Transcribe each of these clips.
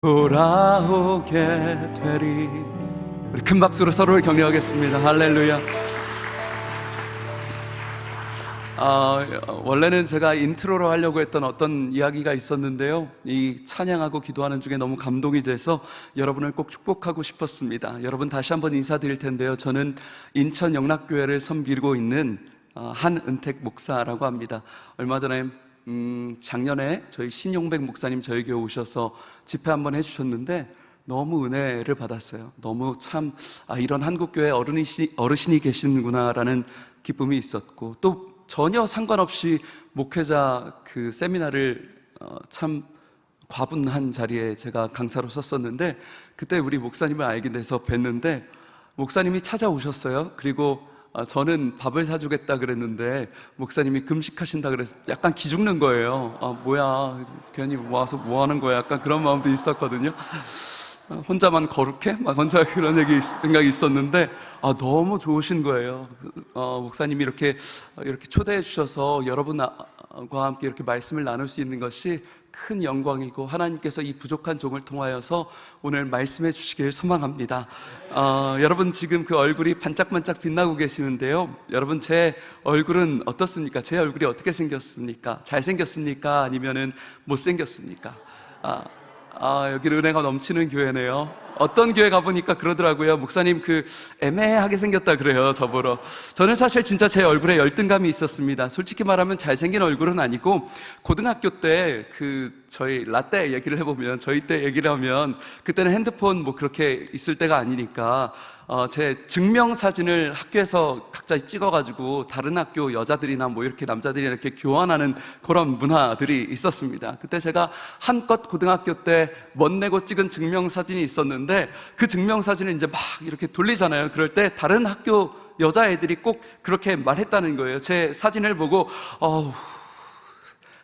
돌아오게 되리. 우리 큰 박수로 서로를 격려하겠습니다. 할렐루야. 원래는 제가 인트로로 하려고 했던 어떤 이야기가 있었는데요, 이 찬양하고 기도하는 중에 너무 감동이 돼서 여러분을 꼭 축복하고 싶었습니다. 여러분, 다시 한번 인사드릴 텐데요, 저는 인천 영락교회를 섬기고 있는 한은택 목사라고 합니다. 얼마 전에 작년에 저희 신용백 목사님 저희 교회 오셔서 집회 한번 해주셨는데 너무 은혜를 받았어요. 너무 참 이런 한국교회 어르신이 계시는구나라는 기쁨이 있었고, 또 전혀 상관없이 목회자 그 세미나를 참 과분한 자리에 제가 강사로 섰었는데, 그때 우리 목사님을 알게 돼서 뵀는데 목사님이 찾아오셨어요. 그리고 저는 밥을 사주겠다 그랬는데 목사님이 금식하신다 그래서 약간 기죽는 거예요. 뭐야, 괜히 와서 뭐 하는 거야, 약간 그런 마음도 있었거든요. 혼자만 거룩해? 막 혼자 그런 생각이 있었는데 너무 좋으신 거예요. 목사님이 이렇게 초대해 주셔서 여러분과 함께 이렇게 말씀을 나눌 수 있는 것이 큰 영광이고, 하나님께서 이 부족한 종을 통하여서 오늘 말씀해 주시길 소망합니다. 여러분, 지금 그 얼굴이 반짝반짝 빛나고 계시는데요, 여러분, 제 얼굴은 어떻습니까? 제 얼굴이 어떻게 생겼습니까? 잘생겼습니까? 아니면은 못생겼습니까? 여기 은혜가 넘치는 교회네요. 어떤 교회 가보니까 그러더라고요. 목사님 애매하게 생겼다 그래요, 저보러. 저는 사실 진짜 제 얼굴에 열등감이 있었습니다. 솔직히 말하면 잘생긴 얼굴은 아니고, 고등학교 때 저희 라떼 얘기를 해보면, 저희 때 얘기를 하면 그때는 핸드폰 그렇게 있을 때가 아니니까 제 증명사진을 학교에서 각자 찍어가지고 다른 학교 여자들이나 이렇게 남자들이랑 이렇게 교환하는 그런 문화들이 있었습니다. 그때 제가 한껏 고등학교 때 멋내고 찍은 증명사진이 있었는데, 그 증명사진을 이제 막 이렇게 돌리잖아요. 그럴 때 다른 학교 여자애들이 꼭 그렇게 말했다는 거예요. 제 사진을 보고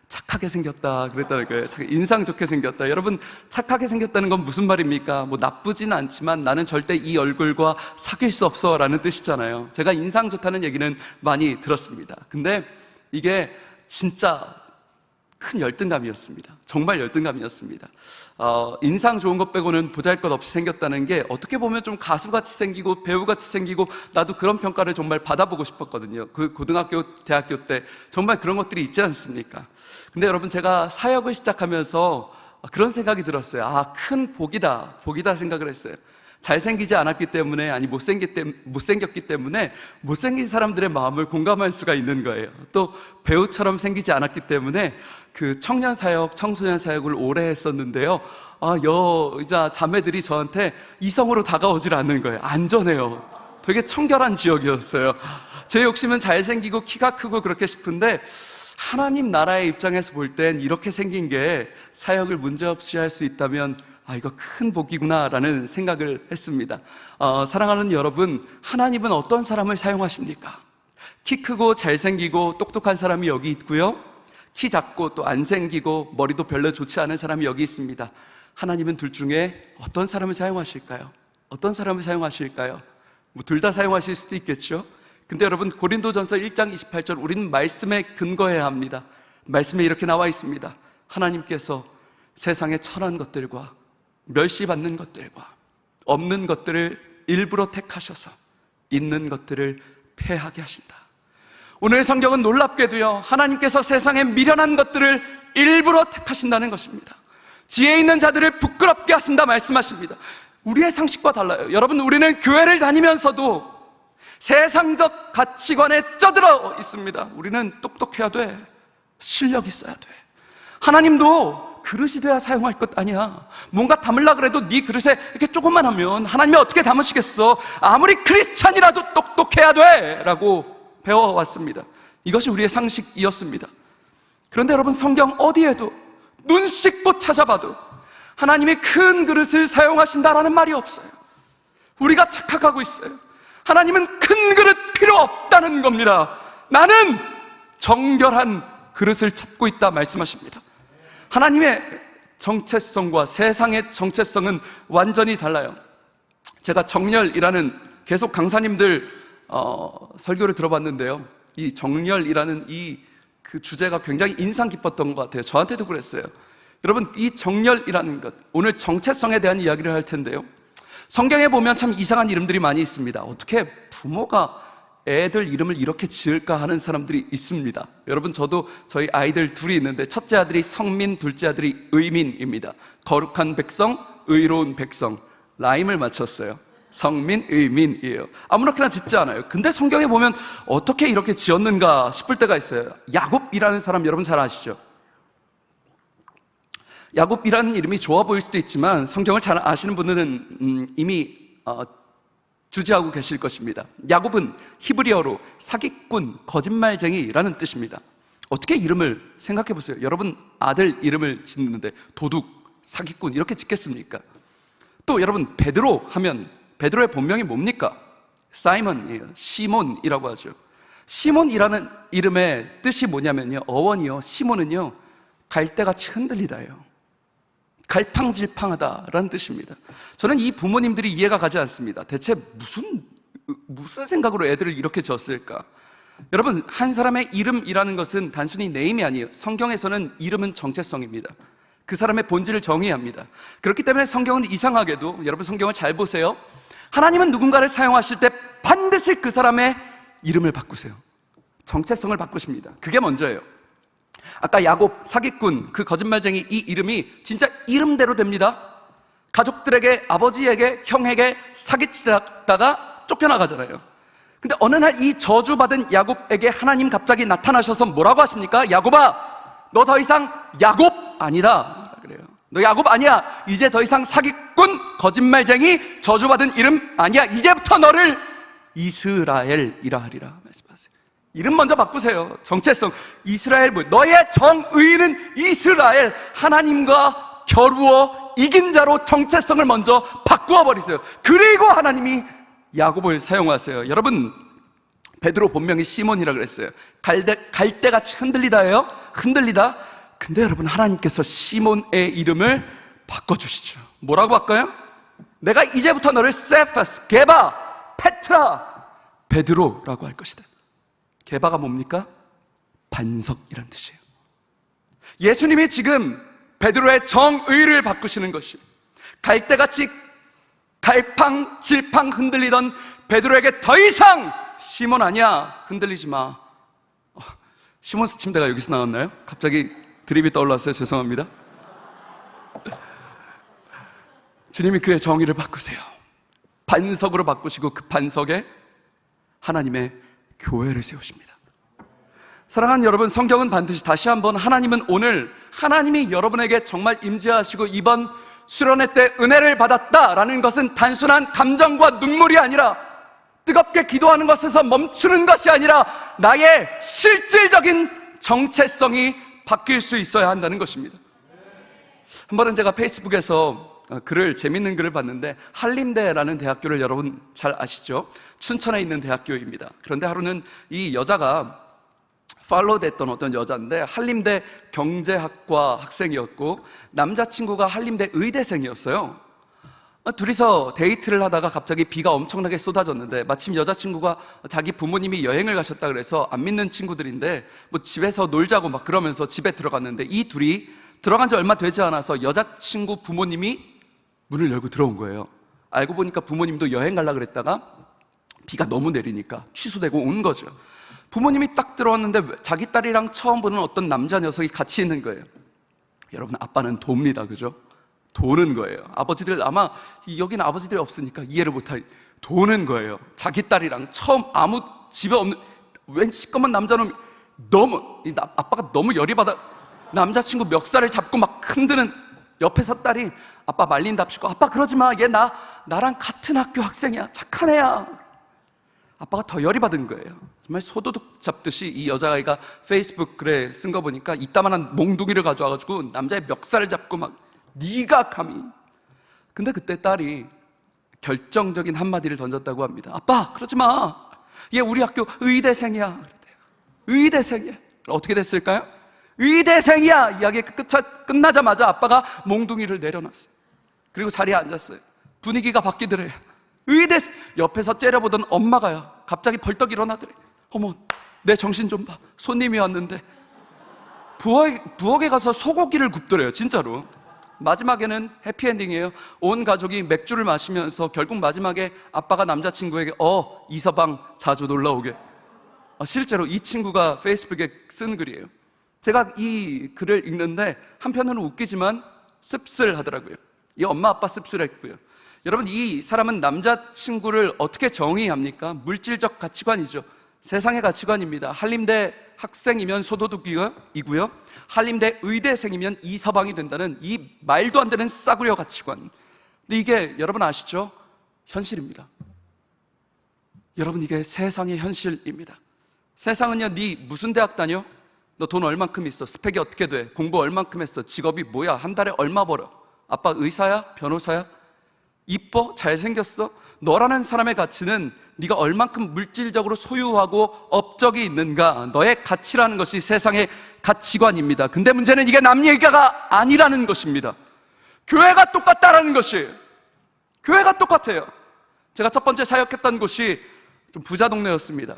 착하게 생겼다 그랬다는 거예요. 인상 좋게 생겼다. 여러분, 착하게 생겼다는 건 무슨 말입니까? 나쁘진 않지만 나는 절대 이 얼굴과 사귈 수 없어 라는 뜻이잖아요. 제가 인상 좋다는 얘기는 많이 들었습니다. 근데 이게 진짜 큰 열등감이었습니다. 정말 열등감이었습니다. 인상 좋은 것 빼고는 보잘것없이 생겼다는 게 어떻게 보면 좀 가수같이 생기고 배우같이 생기고, 나도 그런 평가를 정말 받아보고 싶었거든요. 그 고등학교, 대학교 때 정말 그런 것들이 있지 않습니까? 근데 여러분, 제가 사역을 시작하면서 그런 생각이 들었어요. 큰 복이다 생각을 했어요. 잘생기지 않았기 때문에, 아니 못생겼기 때문에 못생긴 사람들의 마음을 공감할 수가 있는 거예요. 또 배우처럼 생기지 않았기 때문에 청년 사역, 청소년 사역을 오래 했었는데요, 여자 자매들이 저한테 이성으로 다가오질 않는 거예요. 안전해요. 되게 청결한 지역이었어요. 제 욕심은 잘생기고 키가 크고 그렇게 싶은데, 하나님 나라의 입장에서 볼 땐 이렇게 생긴 게 사역을 문제없이 할 수 있다면 이거 큰 복이구나 라는 생각을 했습니다. 사랑하는 여러분, 하나님은 어떤 사람을 사용하십니까? 키 크고 잘생기고 똑똑한 사람이 여기 있고요, 키 작고 또 안 생기고 머리도 별로 좋지 않은 사람이 여기 있습니다. 하나님은 둘 중에 어떤 사람을 사용하실까요? 어떤 사람을 사용하실까요? 둘 다 사용하실 수도 있겠죠. 근데 여러분, 고린도전서 1장 28절, 우리는 말씀에 근거해야 합니다. 말씀에 이렇게 나와 있습니다. 하나님께서 세상의 천한 것들과 멸시받는 것들과 없는 것들을 일부러 택하셔서 있는 것들을 패하게 하신다. 오늘의 성경은 놀랍게도요, 하나님께서 세상에 미련한 것들을 일부러 택하신다는 것입니다. 지혜 있는 자들을 부끄럽게 하신다 말씀하십니다. 우리의 상식과 달라요. 여러분, 우리는 교회를 다니면서도 세상적 가치관에 쩌들어 있습니다. 우리는 똑똑해야 돼. 실력 있어야 돼. 하나님도 그릇이 돼야 사용할 것 아니야. 뭔가 담으려고 그래도 네 그릇에 이렇게 조금만 하면 하나님이 어떻게 담으시겠어? 아무리 크리스찬이라도 똑똑해야 돼 라고 배워왔습니다. 이것이 우리의 상식이었습니다. 그런데 여러분, 성경 어디에도 눈 씻고 찾아봐도 하나님이 큰 그릇을 사용하신다라는 말이 없어요. 우리가 착각하고 있어요. 하나님은 큰 그릇 필요 없다는 겁니다. 나는 정결한 그릇을 찾고 있다 말씀하십니다. 하나님의 정체성과 세상의 정체성은 완전히 달라요. 제가 정열이라는, 계속 강사님들 설교를 들어봤는데요, 이 정열이라는 그 주제가 굉장히 인상 깊었던 것 같아요. 저한테도 그랬어요. 여러분, 이 정렬이라는 것, 오늘 정체성에 대한 이야기를 할 텐데요, 성경에 보면 참 이상한 이름들이 많이 있습니다. 어떻게 부모가 애들 이름을 이렇게 지을까 하는 사람들이 있습니다. 여러분, 저도 저희 아이들 둘이 있는데 첫째 아들이 성민, 둘째 아들이 의민입니다. 거룩한 백성, 의로운 백성, 라임을 맞췄어요. 성민, 의민이에요. 아무렇게나 짓지 않아요. 근데 성경에 보면 어떻게 이렇게 지었는가 싶을 때가 있어요. 야곱이라는 사람 여러분 잘 아시죠? 야곱이라는 이름이 좋아 보일 수도 있지만 성경을 잘 아시는 분들은 이미 주지하고 계실 것입니다. 야곱은 히브리어로 사기꾼, 거짓말쟁이라는 뜻입니다. 어떻게 이름을 생각해 보세요. 여러분 아들 이름을 짓는데 도둑, 사기꾼 이렇게 짓겠습니까? 또 여러분 베드로 하면 베드로의 본명이 뭡니까? 사이먼이에요. 시몬이라고 하죠. 시몬이라는 이름의 뜻이 뭐냐면요, 어원이요, 시몬은요 갈대같이 흔들리다예요. 갈팡질팡하다라는 뜻입니다. 저는 이 부모님들이 이해가 가지 않습니다. 대체 무슨 생각으로 애들을 이렇게 지었을까? 여러분, 한 사람의 이름이라는 것은 단순히 네임이 아니에요. 성경에서는 이름은 정체성입니다. 그 사람의 본질을 정의합니다. 그렇기 때문에 성경은 이상하게도, 여러분 성경을 잘 보세요, 하나님은 누군가를 사용하실 때 반드시 그 사람의 이름을 바꾸세요. 정체성을 바꾸십니다. 그게 먼저예요. 아까 야곱, 사기꾼, 그 거짓말쟁이, 이 이름이 진짜 이름대로 됩니다. 가족들에게, 아버지에게, 형에게 사기치다가 쫓겨나가잖아요. 근데 어느 날 이 저주받은 야곱에게 하나님 갑자기 나타나셔서 뭐라고 하십니까? 야곱아, 너 더 이상 야곱 아니다 그래요. 너 야곱 아니야. 이제 더 이상 사기꾼, 거짓말쟁이, 저주받은 이름 아니야. 이제부터 너를 이스라엘이라 하리라 말씀하세요. 이름 먼저 바꾸세요. 정체성. 이스라엘, 너의 정의는 이스라엘, 하나님과 겨루어 이긴 자로 정체성을 먼저 바꾸어 버리세요. 그리고 하나님이 야곱을 사용하세요. 여러분, 베드로 본명이 시몬이라 그랬어요. 갈대같이 흔들리다예요. 흔들리다. 근데 여러분, 하나님께서 시몬의 이름을 바꿔주시죠. 뭐라고 바꿔요? 내가 이제부터 너를 세파스, 게바, 페트라, 베드로라고 할 것이다. 게바가 뭡니까? 반석이란 뜻이에요. 예수님이 지금 베드로의 정의를 바꾸시는 것이, 갈대같이 갈팡질팡 흔들리던 베드로에게 더 이상 시몬 아니야, 흔들리지 마. 시몬 스침대가 여기서 나왔나요? 갑자기 드립이 떠올랐어요. 죄송합니다. 주님이 그의 정의를 바꾸세요. 반석으로 바꾸시고 그 반석에 하나님의 교회를 세우십니다. 사랑하는 여러분, 성경은 반드시 다시 한번 하나님은 오늘 하나님이 여러분에게 정말 임재하시고 이번 수련회 때 은혜를 받았다라는 것은 단순한 감정과 눈물이 아니라, 뜨겁게 기도하는 것에서 멈추는 것이 아니라 나의 실질적인 정체성이 바뀔 수 있어야 한다는 것입니다. 한 번은 제가 페이스북에서 재밌는 글을 봤는데, 한림대라는 대학교를 여러분 잘 아시죠? 춘천에 있는 대학교입니다. 그런데 하루는 이 여자가 팔로우 됐던 어떤 여자인데 한림대 경제학과 학생이었고 남자친구가 한림대 의대생이었어요. 둘이서 데이트를 하다가 갑자기 비가 엄청나게 쏟아졌는데, 마침 여자친구가 자기 부모님이 여행을 가셨다 그래서 안 믿는 친구들인데 뭐 집에서 놀자고 막 그러면서 집에 들어갔는데, 이 둘이 들어간 지 얼마 되지 않아서 여자친구 부모님이 문을 열고 들어온 거예요. 알고 보니까 부모님도 여행 가려고 그랬다가 비가 너무 내리니까 취소되고 온 거죠. 부모님이 딱 들어왔는데 자기 딸이랑 처음 보는 어떤 남자 녀석이 같이 있는 거예요. 여러분, 아빠는 돕니다, 그죠? 도는 거예요. 아버지들, 아마 여기는 아버지들이 없으니까 이해를 못할, 도는 거예요. 자기 딸이랑 처음 아무 집에 없는 웬 시꺼먼 남자놈이 아빠가 너무 열이 받아 남자친구 멱살을 잡고 막 흔드는, 옆에서 딸이 아빠 말린답시고, 아빠 그러지 마, 얘 나랑 같은 학교 학생이야, 착한 애야. 아빠가 더 열이 받은 거예요. 정말 소도둑 잡듯이 이 여자아이가 페이스북 글에 쓴 거 보니까 이따만한 몽둥이를 가져와가지고 남자의 멱살을 잡고 막, 네가 감히. 근데 그때 딸이 결정적인 한마디를 던졌다고 합니다. 아빠 그러지 마, 얘 우리 학교 의대생이야. 그랬대요. 의대생이야. 어떻게 됐을까요? 의대생이야 이야기 끝나자마자 아빠가 몽둥이를 내려놨어요. 그리고 자리에 앉았어요. 분위기가 바뀌더래요. 의대생. 옆에서 째려보던 엄마가요 갑자기 벌떡 일어나더래. 어머, 내 정신 좀 봐, 손님이 왔는데. 부엌에 가서 소고기를 굽더래요, 진짜로. 마지막에는 해피엔딩이에요. 온 가족이 맥주를 마시면서 결국 마지막에 아빠가 남자친구에게 이서방 자주 놀러오게. 실제로 이 친구가 페이스북에 쓴 글이에요. 제가 이 글을 읽는데 한편으로는 웃기지만 씁쓸하더라고요. 이 엄마 아빠 씁쓸했고요. 여러분, 이 사람은 남자친구를 어떻게 정의합니까? 물질적 가치관이죠. 세상의 가치관입니다. 한림대 학생이면 소도둑이고요, 한림대 의대생이면 이서방이 된다는 이 말도 안 되는 싸구려 가치관. 근데 이게 여러분 아시죠? 현실입니다. 여러분, 이게 세상의 현실입니다. 세상은요, 네 무슨 대학 다녀? 너 돈 얼만큼 있어? 스펙이 어떻게 돼? 공부 얼만큼 했어? 직업이 뭐야? 한 달에 얼마 벌어? 아빠 의사야? 변호사야? 이뻐? 잘생겼어? 너라는 사람의 가치는 네가 얼만큼 물질적으로 소유하고 업적이 있는가, 너의 가치라는 것이 세상의 가치관입니다. 근데 문제는 이게 남 얘기가 아니라는 것입니다. 교회가 똑같다라는 것이에요. 교회가 똑같아요. 제가 첫 번째 사역했던 곳이 좀 부자 동네였습니다.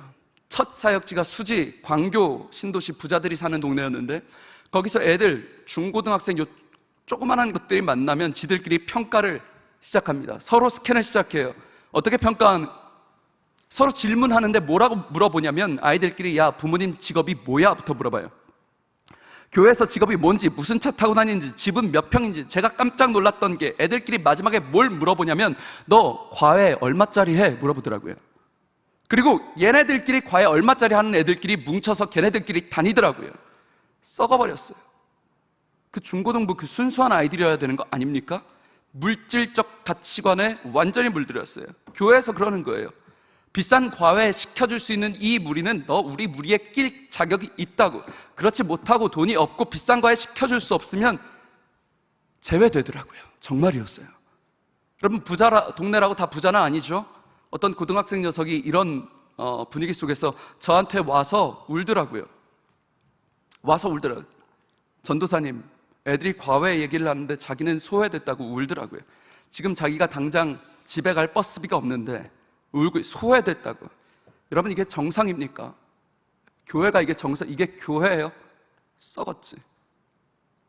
첫 사역지가 수지, 광교, 신도시 부자들이 사는 동네였는데, 거기서 애들, 중고등학생 요 조그만한 것들이 만나면 지들끼리 평가를 시작합니다. 서로 스캔을 시작해요. 어떻게 평가한? 서로 질문하는데 뭐라고 물어보냐면, 아이들끼리 야, 부모님 직업이 뭐야? 부터 물어봐요. 교회에서 직업이 뭔지, 무슨 차 타고 다니는지, 집은 몇 평인지. 제가 깜짝 놀랐던 게 애들끼리 마지막에 뭘 물어보냐면, 너 과외 얼마짜리 해? 물어보더라고요. 그리고 얘네들끼리 과외 얼마짜리 하는 애들끼리 뭉쳐서 걔네들끼리 다니더라고요. 썩어버렸어요. 그 중고등부 그 순수한 아이들이어야 되는 거 아닙니까? 물질적 가치관에 완전히 물들였어요. 교회에서 그러는 거예요. 비싼 과외 시켜줄 수 있는 이 무리는 너 우리 무리에 낄 자격이 있다고. 그렇지 못하고 돈이 없고 비싼 과외 시켜줄 수 없으면 제외되더라고요. 정말이었어요. 여러분, 동네라고 다 부자는 아니죠. 어떤 고등학생 녀석이 이런 분위기 속에서 저한테 와서 울더라고요. 전도사님, 애들이 과외 얘기를 하는데 자기는 소외됐다고 울더라고요. 지금 자기가 당장 집에 갈 버스비가 없는데 울고 소외됐다고. 여러분, 이게 정상입니까? 교회가 이게 이게 교회예요? 썩었지.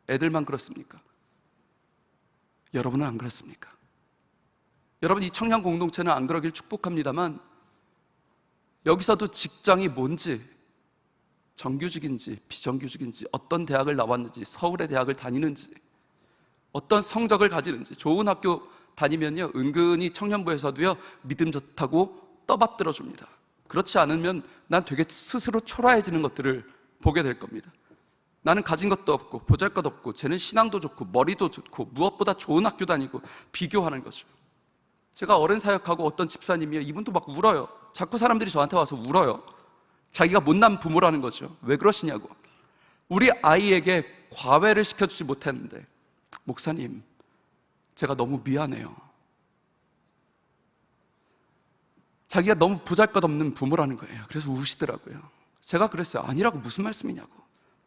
애들만 그렇습니까? 여러분은 안 그렇습니까? 여러분, 이 청년 공동체는 안 그러길 축복합니다만, 여기서도 직장이 뭔지, 정규직인지 비정규직인지, 어떤 대학을 나왔는지, 서울의 대학을 다니는지, 어떤 성적을 가지는지, 좋은 학교 다니면요, 은근히 청년부에서도요, 믿음 좋다고 떠받들어 줍니다. 그렇지 않으면 난 되게 스스로 초라해지는 것들을 보게 될 겁니다. 나는 가진 것도 없고 보잘것 없고, 쟤는 신앙도 좋고 머리도 좋고 무엇보다 좋은 학교 다니고, 비교하는 거죠. 제가 어른 사역하고 어떤 집사님이요, 이분도 막 울어요. 자꾸 사람들이 저한테 와서 울어요. 자기가 못난 부모라는 거죠. 왜 그러시냐고. 우리 아이에게 과외를 시켜주지 못했는데, 목사님, 제가 너무 미안해요. 자기가 너무 보잘것없는 부모라는 거예요. 그래서 우시더라고요. 제가 그랬어요. 아니라고, 무슨 말씀이냐고.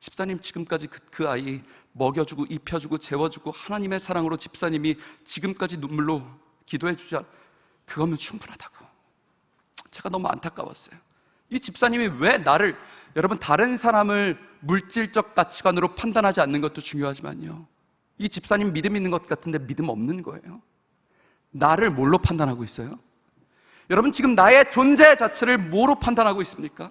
집사님, 지금까지 그 아이 먹여주고 입혀주고 재워주고 하나님의 사랑으로 집사님이 지금까지 눈물로 기도해 주자, 그거면 충분하다고. 제가 너무 안타까웠어요. 이 집사님이 왜 나를, 여러분, 다른 사람을 물질적 가치관으로 판단하지 않는 것도 중요하지만요, 이 집사님 믿음 있는 것 같은데 믿음 없는 거예요. 나를 뭘로 판단하고 있어요? 여러분, 지금 나의 존재 자체를 뭐로 판단하고 있습니까?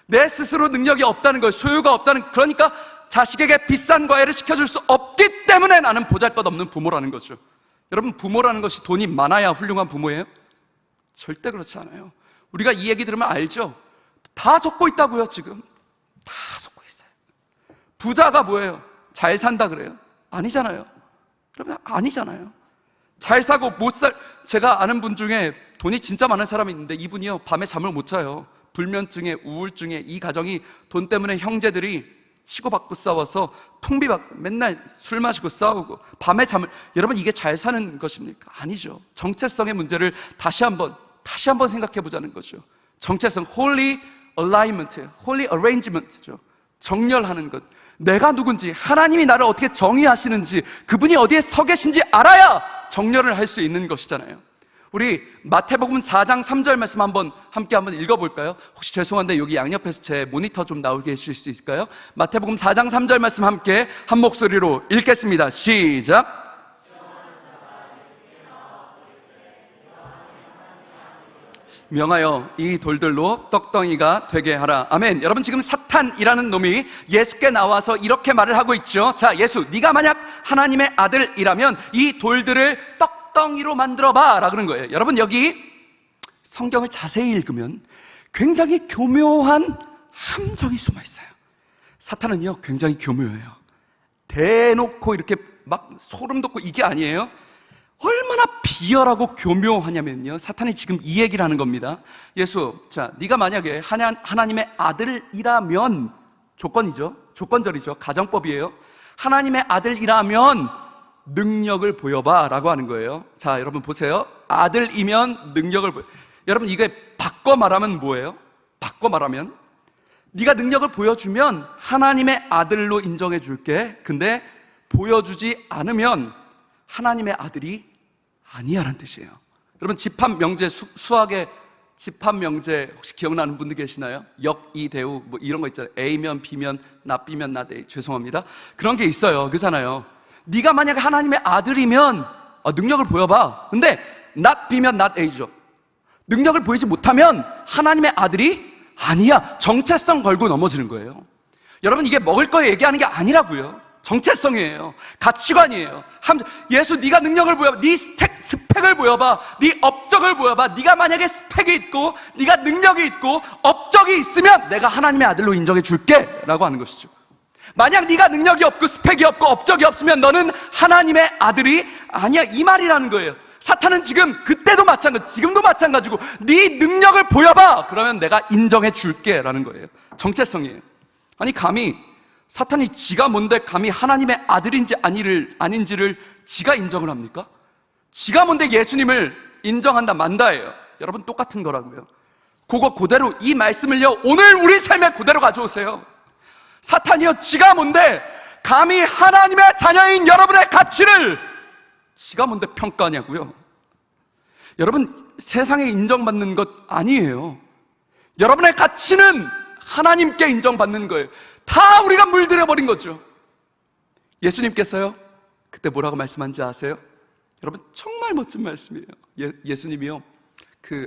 내 스스로 능력이 없다는 거예요. 소유가 없다는, 그러니까 자식에게 비싼 과외를 시켜줄 수 없기 때문에 나는 보잘것없는 부모라는 거죠. 여러분, 부모라는 것이 돈이 많아야 훌륭한 부모예요? 절대 그렇지 않아요. 우리가 이 얘기 들으면 알죠? 다 속고 있다고요. 지금 다 속고 있어요. 부자가 뭐예요? 잘 산다 그래요? 아니잖아요. 그러면 아니잖아요. 잘 사고 못 제가 아는 분 중에 돈이 진짜 많은 사람이 있는데, 이분이요, 밤에 잠을 못 자요. 불면증에, 우울증에, 이 가정이 돈 때문에 형제들이 치고받고 싸워서 풍비박산, 맨날 술 마시고 싸우고 밤에 잠을. 여러분, 이게 잘 사는 것입니까? 아니죠. 정체성의 문제를 다시 한번 생각해 보자는 거죠. 정체성, holy alignment, holy arrangement죠. 정렬하는 것. 내가 누군지, 하나님이 나를 어떻게 정의하시는지, 그분이 어디에 서 계신지 알아야 정렬을 할 수 있는 것이잖아요. 우리 마태복음 4장 3절 말씀 함께 한번 읽어볼까요? 혹시 죄송한데 여기 양옆에서 제 모니터 좀 나오게 해주실 수 있을까요? 마태복음 4장 3절 말씀 함께 한 목소리로 읽겠습니다. 시작. 명하여 이 돌들로 떡덩이가 되게 하라. 아멘. 여러분, 지금 사탄이라는 놈이 예수께 나와서 이렇게 말을 하고 있죠. 자, 예수, 네가 만약 하나님의 아들이라면 이 돌들을 떡덩이로 만들어봐 라 그런 거예요. 여러분, 여기 성경을 자세히 읽으면 굉장히 교묘한 함정이 숨어 있어요. 사탄은요 굉장히 교묘해요. 대놓고 이렇게 막 소름 돋고 이게 아니에요. 얼마나 비열하고 교묘하냐면요, 사탄이 지금 이 얘기를 하는 겁니다. 예수, 자, 네가 만약에 하나님의 아들이라면, 조건이죠, 조건절이죠, 가정법이에요. 하나님의 아들이라면 능력을 보여봐 라고 하는 거예요. 자, 여러분 보세요. 아들이면 능력을 여러분, 이게 바꿔 말하면 뭐예요? 바꿔 말하면 네가 능력을 보여주면 하나님의 아들로 인정해 줄게. 근데 보여주지 않으면 하나님의 아들이 아니야 라는 뜻이에요. 여러분, 집합명제, 수학의 집합명제 혹시 기억나는 분들 계시나요? 역, 이, 대우 뭐 이런 거 있잖아요. A면 B면 나, B면 나, 대. 죄송합니다. 그런 게 있어요. 그렇잖아요. 네가 만약에 하나님의 아들이면 능력을 보여봐. 근데 not B면 not A죠. 능력을 보이지 못하면 하나님의 아들이 아니야. 정체성 걸고 넘어지는 거예요. 여러분, 이게 먹을 거 얘기하는 게 아니라고요. 정체성이에요. 가치관이에요. 예수, 네가 능력을 보여봐. 네 스펙을 보여봐. 네 업적을 보여봐. 네가 만약에 스펙이 있고 네가 능력이 있고 업적이 있으면 내가 하나님의 아들로 인정해 줄게 라고 하는 것이죠. 만약 네가 능력이 없고 스펙이 없고 업적이 없으면 너는 하나님의 아들이 아니야, 이 말이라는 거예요. 사탄은 지금 그때도 마찬가지, 지금도 마찬가지고 네 능력을 보여봐. 그러면 내가 인정해 줄게 라는 거예요. 정체성이에요. 아니, 감히 사탄이 지가 뭔데 감히 하나님의 아들인지 아닌지를 지가 인정을 합니까? 지가 뭔데 예수님을 인정한다 만다예요. 여러분, 똑같은 거라고요. 그거 그대로, 이 말씀을요 오늘 우리 삶에 그대로 가져오세요. 사탄이요, 지가 뭔데 감히 하나님의 자녀인 여러분의 가치를 지가 뭔데 평가하냐고요. 여러분, 세상에 인정받는 것 아니에요. 여러분의 가치는 하나님께 인정받는 거예요. 다 우리가 물들여버린 거죠. 예수님께서요 그때 뭐라고 말씀한지 아세요? 여러분, 정말 멋진 말씀이에요. 예수님이요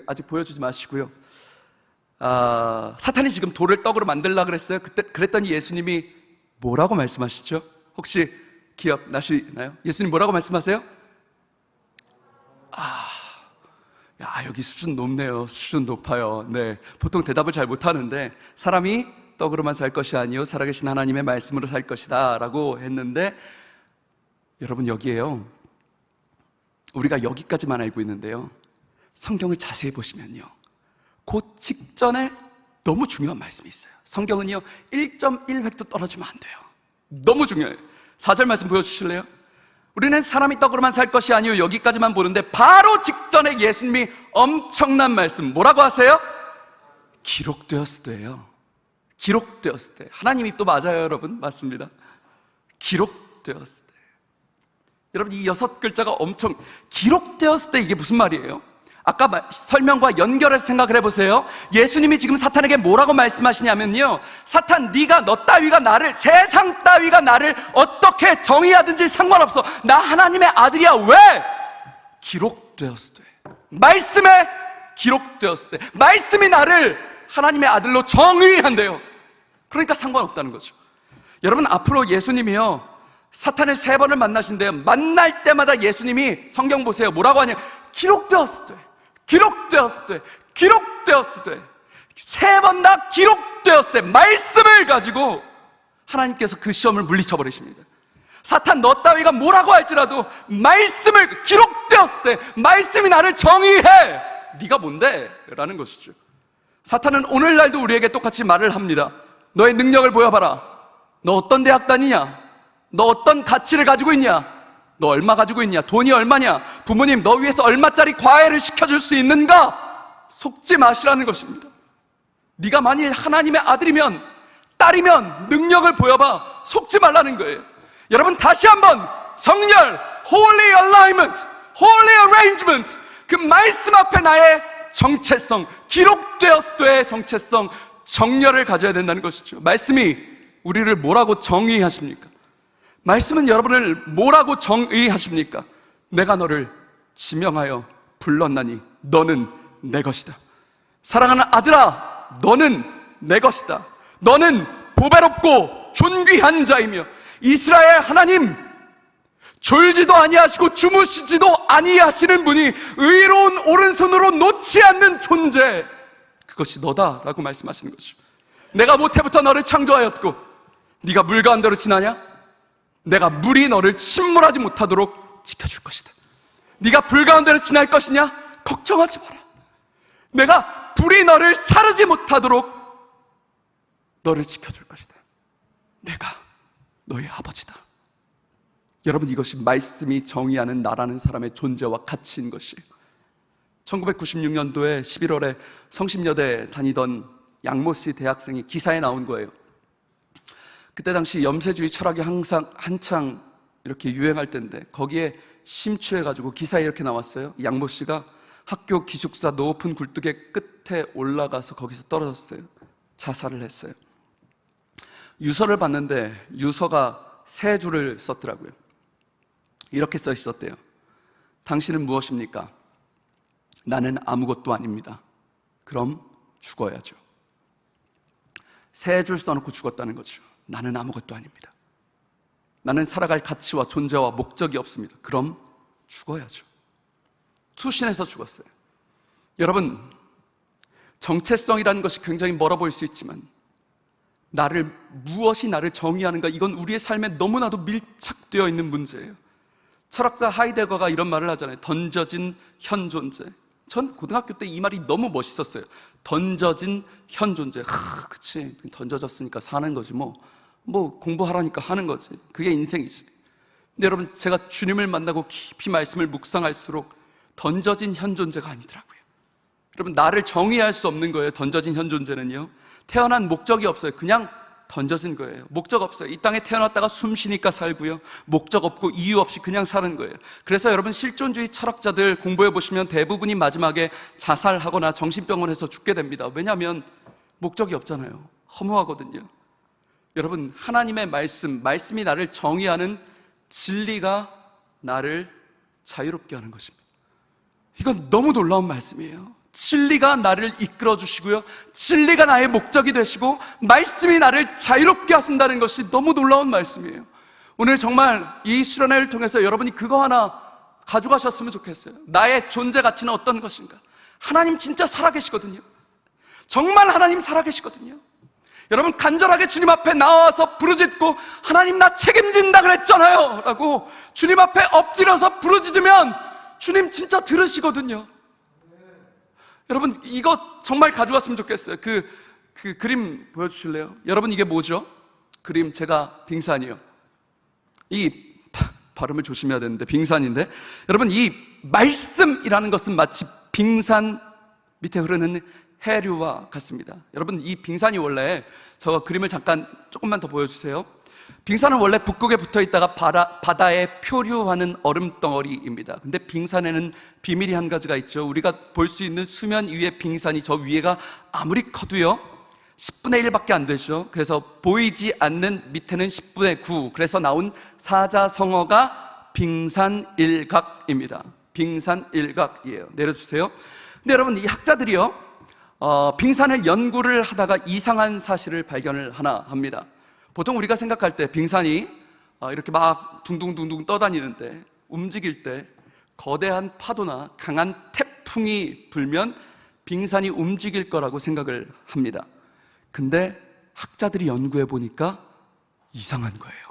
아직 보여주지 마시고요, 사탄이 지금 돌을 떡으로 만들려고 그랬어요. 그랬더니 예수님이 뭐라고 말씀하시죠? 혹시 기억나시나요? 예수님 뭐라고 말씀하세요? 여기 수준 높네요. 수준 높아요. 네, 보통 대답을 잘 못하는데 사람이 떡으로만 살 것이 아니요 살아계신 하나님의 말씀으로 살 것이다 라고 했는데, 여러분, 여기에요 우리가 여기까지만 알고 있는데요, 성경을 자세히 보시면요 그 직전에 너무 중요한 말씀이 있어요. 성경은요 1.1획도 떨어지면 안 돼요. 너무 중요해요. 4절 말씀 보여주실래요? 우리는 사람이 떡으로만 살 것이 아니요, 여기까지만 보는데 바로 직전에 예수님이 엄청난 말씀 뭐라고 하세요? 기록되었을 때예요. 기록되었을 때. 하나님 입도 맞아요, 여러분. 맞습니다. 기록되었을 때. 여러분, 이 6글자가 엄청 기록되었을 때, 이게 무슨 말이에요? 아까 설명과 연결해서 생각을 해보세요. 예수님이 지금 사탄에게 뭐라고 말씀하시냐면요, 사탄, 너 따위가 나를, 세상 따위가 나를 어떻게 정의하든지 상관없어. 나 하나님의 아들이야. 왜? 기록되었을 때. 말씀에 기록되었을 때. 말씀이 나를 하나님의 아들로 정의한대요. 그러니까 상관없다는 거죠. 여러분, 앞으로 예수님이요 사탄을 3번을 만나신대요. 만날 때마다 예수님이, 성경 보세요, 뭐라고 하냐, 기록되었을 때, 기록되었을 때, 기록되었을 때, 3번 다 기록되었을 때 말씀을 가지고 하나님께서 그 시험을 물리쳐 버리십니다. 사탄, 너 따위가 뭐라고 할지라도 말씀을, 기록되었을 때 말씀이 나를 정의해. 네가 뭔데? 라는 것이죠. 사탄은 오늘날도 우리에게 똑같이 말을 합니다. 너의 능력을 보여봐라. 너 어떤 대학 다니냐? 너 어떤 가치를 가지고 있냐? 너 얼마 가지고 있냐? 돈이 얼마냐? 부모님, 너 위해서 얼마짜리 과외를 시켜줄 수 있는가? 속지 마시라는 것입니다. 네가 만일 하나님의 아들이면, 딸이면 능력을 보여봐. 속지 말라는 거예요. 여러분, 다시 한번 정렬, holy alignment, holy arrangement, 그 말씀 앞에 나의 정체성, 기록되었을 정체성, 정렬을 가져야 된다는 것이죠. 말씀이 우리를 뭐라고 정의하십니까? 말씀은 여러분을 뭐라고 정의하십니까? 내가 너를 지명하여 불렀나니 너는 내 것이다. 사랑하는 아들아, 너는 내 것이다. 너는 보배롭고 존귀한 자이며 이스라엘 하나님, 졸지도 아니하시고 주무시지도 아니하시는 분이 의로운 오른손으로 놓지 않는 존재, 그것이 너다라고 말씀하시는 것이죠. 내가 모태부터 너를 창조하였고 네가 물 가운데로 지나냐? 내가 물이 너를 침몰하지 못하도록 지켜줄 것이다. 네가 불 가운데로 지날 것이냐? 걱정하지 마라. 내가 불이 너를 사르지 못하도록 너를 지켜줄 것이다. 내가 너의 아버지다. 여러분, 이것이 말씀이 정의하는 나라는 사람의 존재와 가치인 것이에요. 1996년도에 11월에 성심여대 다니던 양모씨 대학생이 기사에 나온 거예요. 그때 당시 염세주의 철학이 한창 이렇게 유행할 때인데 거기에 심취해가지고 기사에 이렇게 나왔어요. 양모씨가 학교 기숙사 높은 굴뚝의 끝에 올라가서 거기서 떨어졌어요. 자살을 했어요. 유서를 봤는데 유서가 3줄을 썼더라고요. 이렇게 써 있었대요. 당신은 무엇입니까? 나는 아무것도 아닙니다. 그럼 죽어야죠. 3줄 써놓고 죽었다는 거죠. 나는 아무것도 아닙니다. 나는 살아갈 가치와 존재와 목적이 없습니다. 그럼 죽어야죠. 투신해서 죽었어요. 여러분, 정체성이라는 것이 굉장히 멀어 보일 수 있지만 무엇이 나를 정의하는가, 이건 우리의 삶에 너무나도 밀착되어 있는 문제예요. 철학자 하이데거가 이런 말을 하잖아요. 던져진 현 존재. 전 고등학교 때 이 말이 너무 멋있었어요. 던져진 현 존재. 그치, 던져졌으니까 사는 거지 뭐 공부하라니까 하는 거지. 그게 인생이지. 근데 여러분, 제가 주님을 만나고 깊이 말씀을 묵상할수록 던져진 현 존재가 아니더라고요. 여러분, 나를 정의할 수 없는 거예요. 던져진 현 존재는요, 태어난 목적이 없어요. 그냥 던져진 거예요. 목적 없어요. 이 땅에 태어났다가 숨 쉬니까 살고요, 목적 없고 이유 없이 그냥 사는 거예요. 그래서 여러분, 실존주의 철학자들 공부해 보시면 대부분이 마지막에 자살하거나 정신병원에서 죽게 됩니다. 왜냐하면 목적이 없잖아요. 허무하거든요. 여러분, 하나님의 말씀이 나를 정의하는 진리가 나를 자유롭게 하는 것입니다. 이건 너무 놀라운 말씀이에요. 진리가 나를 이끌어 주시고요, 진리가 나의 목적이 되시고 말씀이 나를 자유롭게 하신다는 것이 너무 놀라운 말씀이에요. 오늘 정말 이 수련회를 통해서 여러분이 그거 하나 가져가셨으면 좋겠어요. 나의 존재 가치는 어떤 것인가? 하나님 진짜 살아계시거든요. 정말 하나님 살아계시거든요. 여러분, 간절하게 주님 앞에 나와서 부르짖고 하나님 나 책임진다 그랬잖아요 라고 주님 앞에 엎드려서 부르짖으면 주님 진짜 들으시거든요. 여러분, 이거 정말 가져갔으면 좋겠어요. 그 그림 보여주실래요? 여러분, 이게 뭐죠? 그림, 제가 빙산이요. 이 발음을 조심해야 되는데 빙산인데, 여러분, 이 말씀이라는 것은 마치 빙산 밑에 흐르는 해류와 같습니다. 여러분, 이 빙산이 원래, 저 그림을 잠깐 조금만 더 보여주세요. 빙산은 원래 북극에 붙어 있다가 바다에 표류하는 얼음덩어리입니다. 근데 빙산에는 비밀이 한 가지가 있죠. 우리가 볼 수 있는 수면 위의 빙산이 저 위에가 아무리 커도요 10분의 1밖에 안 되죠. 그래서 보이지 않는 밑에는 10분의 9, 그래서 나온 사자성어가 빙산일각입니다. 빙산일각이에요. 내려주세요. 근데 여러분, 이 학자들이요, 빙산을 연구를 하다가 이상한 사실을 발견을 하나 합니다. 보통 우리가 생각할 때 빙산이 이렇게 막 둥둥둥둥 떠다니는데 움직일 때 거대한 파도나 강한 태풍이 불면 빙산이 움직일 거라고 생각을 합니다. 근데 학자들이 연구해 보니까 이상한 거예요.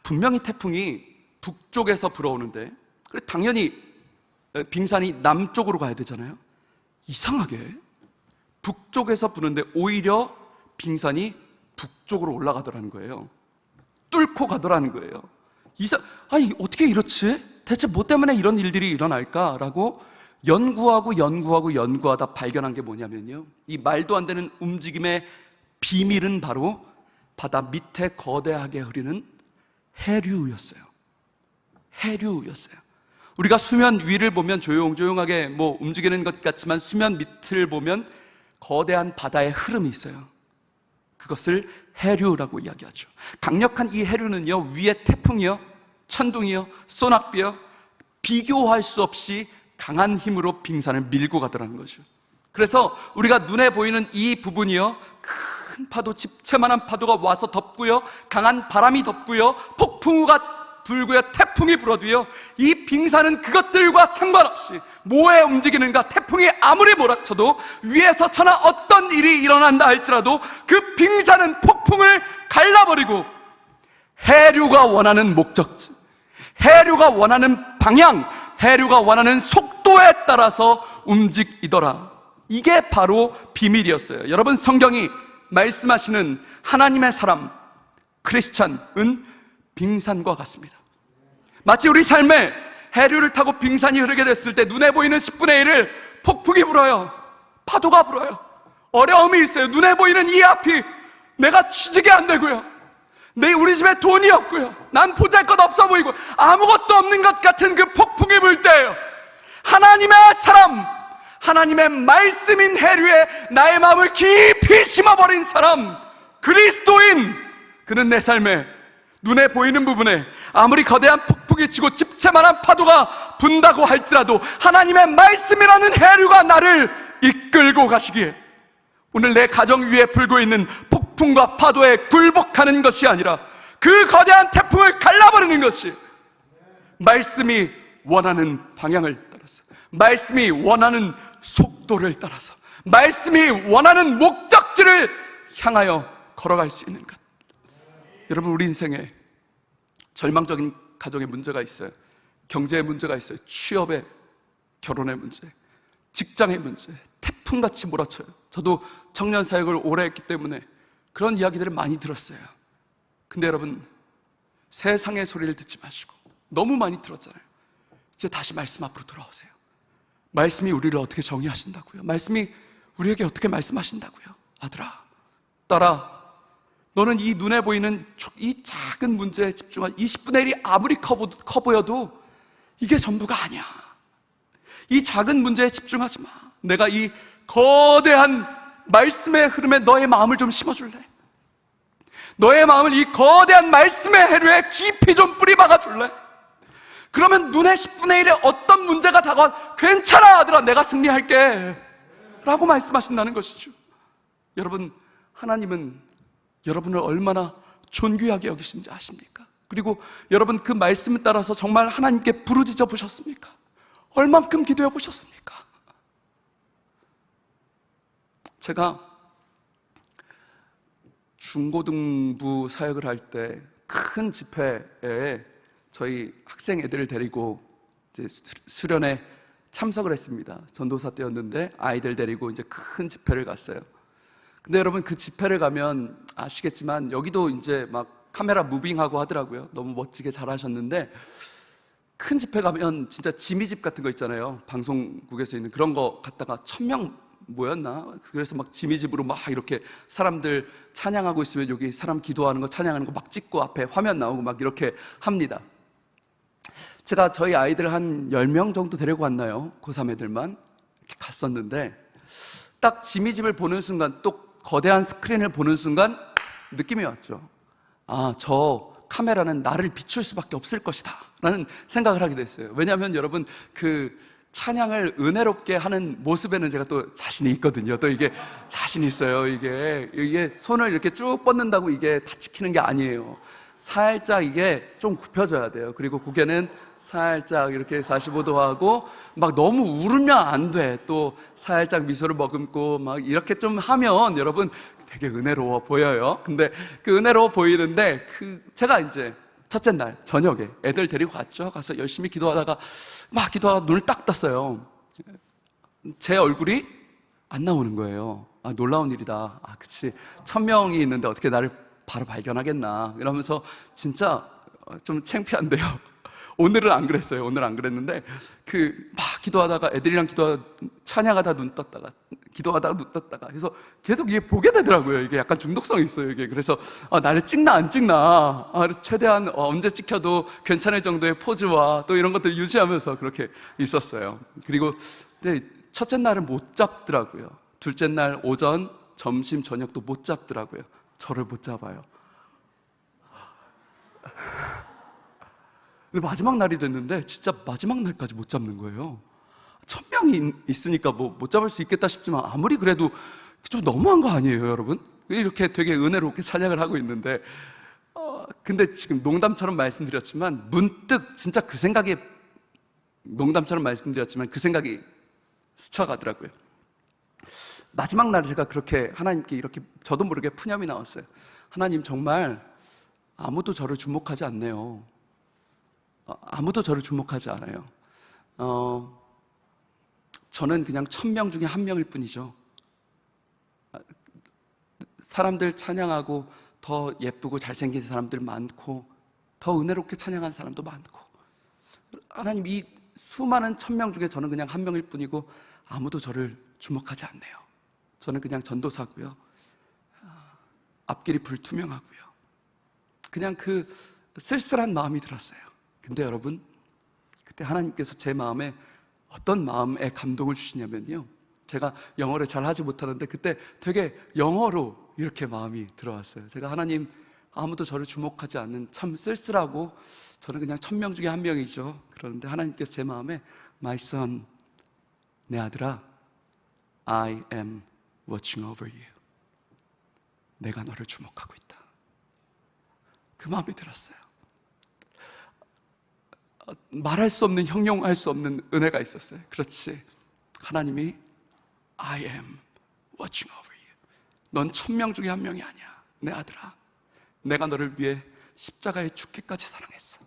분명히 태풍이 북쪽에서 불어오는데 당연히 빙산이 남쪽으로 가야 되잖아요. 이상하게 북쪽에서 부는데 오히려 빙산이 북쪽으로 올라가더라는 거예요. 뚫고 가더라는 거예요. 아니, 어떻게 이렇지? 대체 뭐 때문에 이런 일들이 일어날까라고 연구하다 발견한 게 뭐냐면요, 이 말도 안 되는 움직임의 비밀은 바로 바다 밑에 거대하게 흐르는 해류였어요. 해류였어요. 우리가 수면 위를 보면 조용조용하게 뭐 움직이는 것 같지만 수면 밑을 보면 거대한 바다의 흐름이 있어요. 그것을 해류라고 이야기하죠. 강력한 이 해류는요, 위에 태풍이요, 천둥이요, 소낙비요, 비교할 수 없이 강한 힘으로 빙산을 밀고 가더라는 거죠. 그래서 우리가 눈에 보이는 이 부분이요, 큰 파도, 집채만한 파도가 와서 덮고요, 강한 바람이 덮고요, 폭풍우가 불고요, 태풍이 불어도요, 이 빙산은 그것들과 상관없이 뭐에 움직이는가, 태풍이 아무리 몰아쳐도 위에서 천하 어떤 일이 일어난다 할지라도 그 빙산은 폭풍을 갈라버리고 해류가 원하는 목적지, 해류가 원하는 방향, 해류가 원하는 속도에 따라서 움직이더라. 이게 바로 비밀이었어요. 여러분, 성경이 말씀하시는 하나님의 사람, 크리스찬은 빙산과 같습니다. 마치 우리 삶에 해류를 타고 빙산이 흐르게 됐을 때 눈에 보이는 10분의 1을 폭풍이 불어요. 파도가 불어요. 어려움이 있어요. 눈에 보이는 이 앞이 내가 취직이 안 되고요, 우리 집에 돈이 없고요, 난 보잘것 없어 보이고 아무것도 없는 것 같은 그 폭풍이 불 때예요. 하나님의 사람, 하나님의 말씀인 해류에 나의 마음을 깊이 심어버린 사람, 그리스도인, 그는 내 삶에 눈에 보이는 부분에 아무리 거대한 폭풍이 치고 집채만한 파도가 분다고 할지라도 하나님의 말씀이라는 해류가 나를 이끌고 가시기에 오늘 내 가정 위에 불고 있는 폭풍과 파도에 굴복하는 것이 아니라 그 거대한 태풍을 갈라버리는 것이 말씀이 원하는 방향을 따라서, 말씀이 원하는 속도를 따라서, 말씀이 원하는 목적지를 향하여 걸어갈 수 있는 것. 여러분, 우리 인생에 절망적인 가정의 문제가 있어요. 경제의 문제가 있어요. 취업의, 결혼의 문제, 직장의 문제, 태풍같이 몰아쳐요. 저도 청년 사역을 오래 했기 때문에 그런 이야기들을 많이 들었어요. 근데 여러분, 세상의 소리를 듣지 마시고, 너무 많이 들었잖아요. 이제 다시 말씀 앞으로 돌아오세요. 말씀이 우리를 어떻게 정의하신다고요? 말씀이 우리에게 어떻게 말씀하신다고요? 아들아, 딸아, 너는 이 눈에 보이는 이 작은 문제에 집중한 20분의 1이 아무리 커 보여도 이게 전부가 아니야. 이 작은 문제에 집중하지 마. 내가 이 거대한 말씀의 흐름에 너의 마음을 좀 심어줄래? 너의 마음을 이 거대한 말씀의 해류에 깊이 좀 뿌리박아 줄래? 그러면 눈에 10분의 1에 어떤 문제가 다가와 괜찮아 아들아, 내가 승리할게 라고 말씀하신다는 것이죠. 여러분, 하나님은 여러분을 얼마나 존귀하게 여기신지 아십니까? 그리고 여러분, 그 말씀을 따라서 정말 하나님께 부르짖어 보셨습니까? 얼만큼 기도해 보셨습니까? 제가 중고등부 사역을 할 때 큰 집회에 저희 학생 애들을 데리고 이제 수련회 참석을 했습니다. 전도사 때였는데 아이들 데리고 이제 큰 집회를 갔어요. 근데 여러분, 그 집회를 가면 아시겠지만 여기도 이제 막 카메라 무빙하고 하더라고요. 너무 멋지게 잘하셨는데, 큰 집회 가면 진짜 지미집 같은 거 있잖아요. 방송국에서 있는 그런 거 갔다가 1000명 모였나? 그래서 막 지미집으로 막 이렇게 사람들 찬양하고 있으면 여기 사람 기도하는 거, 찬양하는 거 막 찍고 앞에 화면 나오고 막 이렇게 합니다. 제가 저희 아이들 한 10명 정도 데리고 왔나요? 고3 애들만 이렇게 갔었는데, 딱 지미집을 보는 순간, 또 거대한 스크린을 보는 순간 느낌이 왔죠. 아, 저 카메라는 나를 비출 수밖에 없을 것이다 라는 생각을 하게 됐어요. 왜냐하면 여러분, 그 찬양을 은혜롭게 하는 모습에는 제가 또 자신이 있거든요. 또 이게 자신 있어요. 이게 손을 이렇게 쭉 뻗는다고 이게 다 지키는 게 아니에요. 살짝 이게 좀 굽혀져야 돼요. 그리고 고개는 살짝 이렇게 45도 하고, 막 너무 울으면 안 돼. 또 살짝 미소를 머금고 막 이렇게 좀 하면 여러분 되게 은혜로워 보여요. 근데 그 은혜로워 보이는데, 제가 이제 첫째 날 저녁에 애들 데리고 갔죠. 가서 열심히 기도하다가 막 기도하다가 눈을 딱 떴어요. 제 얼굴이 안 나오는 거예요. 아, 놀라운 일이다. 아, 그치, 1000명이 있는데 어떻게 나를 바로 발견하겠나 이러면서 진짜 좀 창피한데요. 오늘은 안 그랬어요. 오늘 안 그랬는데 막 기도하다가 애들이랑 찬양하다 눈 떴다가 기도하다가 눈 떴다가 해서 계속 이게 보게 되더라고요. 이게 약간 중독성이 있어요. 이게 그래서 나를 찍나 안 찍나 최대한 언제 찍혀도 괜찮을 정도의 포즈와 또 이런 것들을 유지하면서 그렇게 있었어요. 그리고 근데 첫째 날은 못 잡더라고요. 둘째 날 오전, 점심, 저녁도 못 잡더라고요. 저를 못 잡아요. 근데 마지막 날이 됐는데 진짜 마지막 날까지 못 잡는 거예요. 1000명이 있으니까 못 잡을 수 있겠다 싶지만 아무리 그래도 좀 너무한 거 아니에요, 여러분? 이렇게 되게 은혜롭게 찬양을 하고 있는데 근데 지금 농담처럼 말씀드렸지만 문득 진짜 그 생각이 농담처럼 말씀드렸지만 그 생각이 스쳐가더라고요. 마지막 날 제가 그렇게 하나님께 이렇게 저도 모르게 푸념이 나왔어요. 하나님, 정말 아무도 저를 주목하지 않네요. 아무도 저를 주목하지 않아요. 저는 그냥 1000명 중에 1명일 뿐이죠. 사람들 찬양하고 더 예쁘고 잘생긴 사람들 많고 더 은혜롭게 찬양하는 사람도 많고, 하나님, 이 수많은 1000명 중에 저는 그냥 1명일 뿐이고 아무도 저를 주목하지 않네요. 저는 그냥 전도사고요, 앞길이 불투명하고요. 그냥 그 쓸쓸한 마음이 들었어요. 근데 여러분, 그때 하나님께서 제 마음에 어떤 마음에 감동을 주시냐면요, 제가 영어를 잘 하지 못하는데 그때 되게 영어로 이렇게 마음이 들어왔어요. 제가 하나님, 아무도 저를 주목하지 않는 참 쓸쓸하고 저는 그냥 1000명 중에 1명이죠. 그런데 하나님께서 제 마음에 My son, 내 아들아, I am watching over you. 내가 너를 주목하고 있다. 그 마음이 들었어요. 말할 수 없는, 형용할 수 없는 은혜가 있었어요. 그렇지, 하나님이 I am watching over you. 넌 1000명 중에 1명이 아니야. 내 아들아, 내가 너를 위해 십자가에 죽기까지 사랑했어.